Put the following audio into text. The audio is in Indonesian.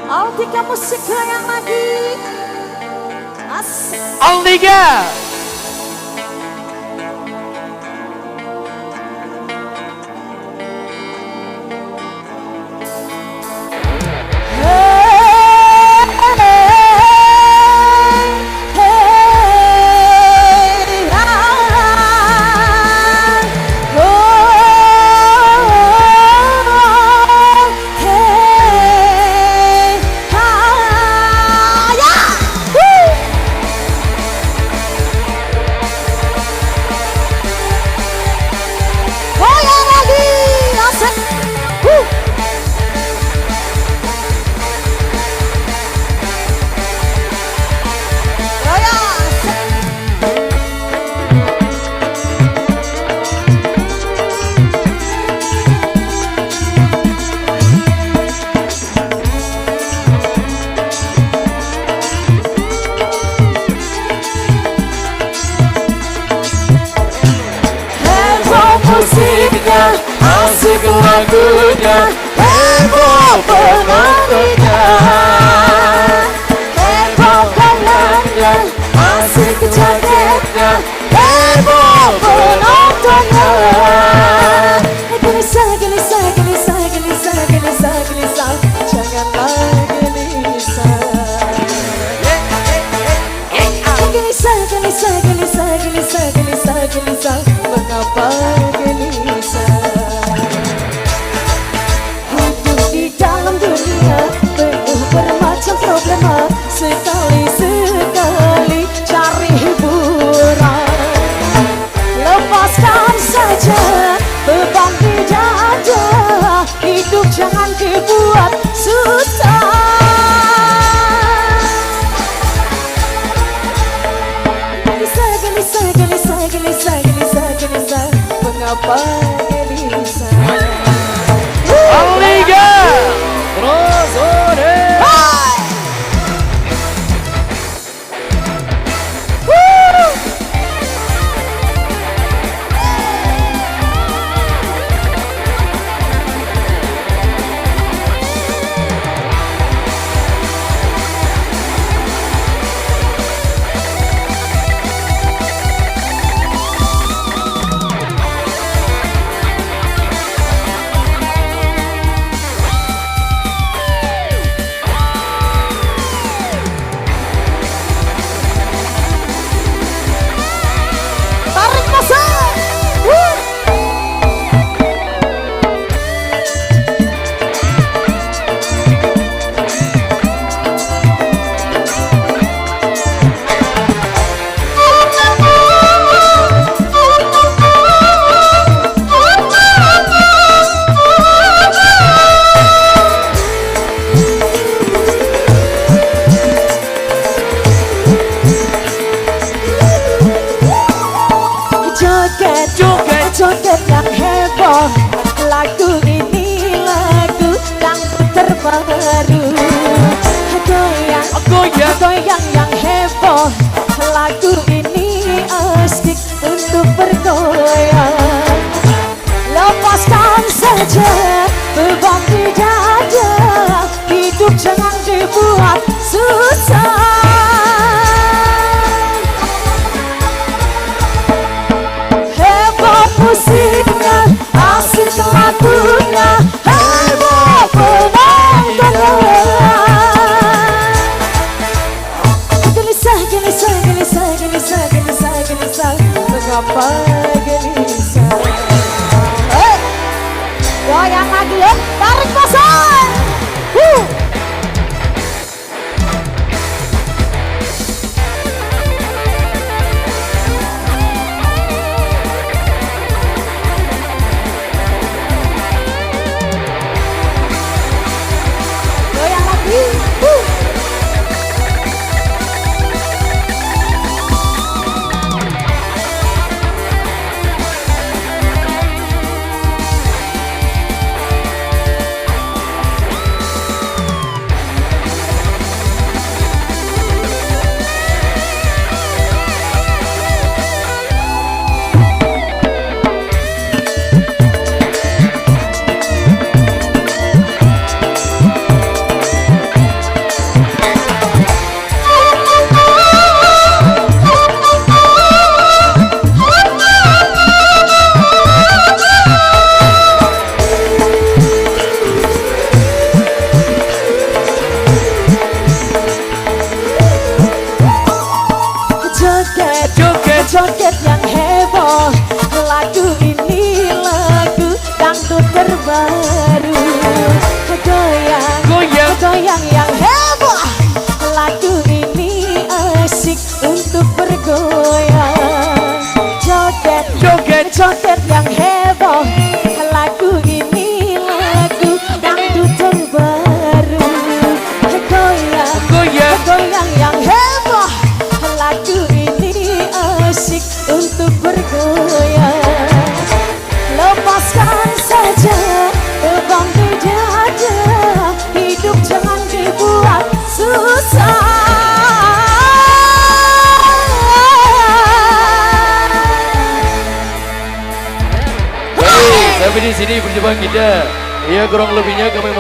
Altika musik yang lagi asik. Altika. Musiknya, asik lagunya, heboh penontonnya, heboh kanannya, asik jogetnya, heboh penontonnya. Gelisah, gelisah, gelisah, gelisah, gelisah, gelisah, janganlah gelisah. Gelisah, gelisah, gelisah, gelisah, gelisah, gelisah, mengapa gelisah? Hidup di dalam dunia penuh bermacam problema, sekali-sekali cari hiburan. Lepaskan saja beban di dada, hidup jangan dibuat susah. Gelisah, gelisah, gelisah, gelisah, gelisah, mengapa gelisah? Altika. Terus ore. Joget yang heboh, lagu ini lagu yang terbaru. Goyang yang heboh, lagu ini asik untuk bergoyang. Lepaskan saja beban di dada, hidup jangan dibuat susah. Musiknya, asik lagunya, heboh penontonnya. Gelisah, gelisah, gelisah, gelisah, gelisah, gelisah, mengapa gelisah? Goyang lagi ya, tarik dangdut terbaru. Goyang, Goyang. goyang yang heboh. Lagu ini asik untuk bergoyang. Joget, Joget. joget yang heboh. Lagu ini lagu dangdut terbaru. Goyang, Goyang. goyang yang heboh. Lagu ini asik untuk bergoyang. Lepaskan saja beban di dada, hidup jangan dibuat susah. Hey, sampai di sini perjumpaan kita. Ya kurang lebihnya kami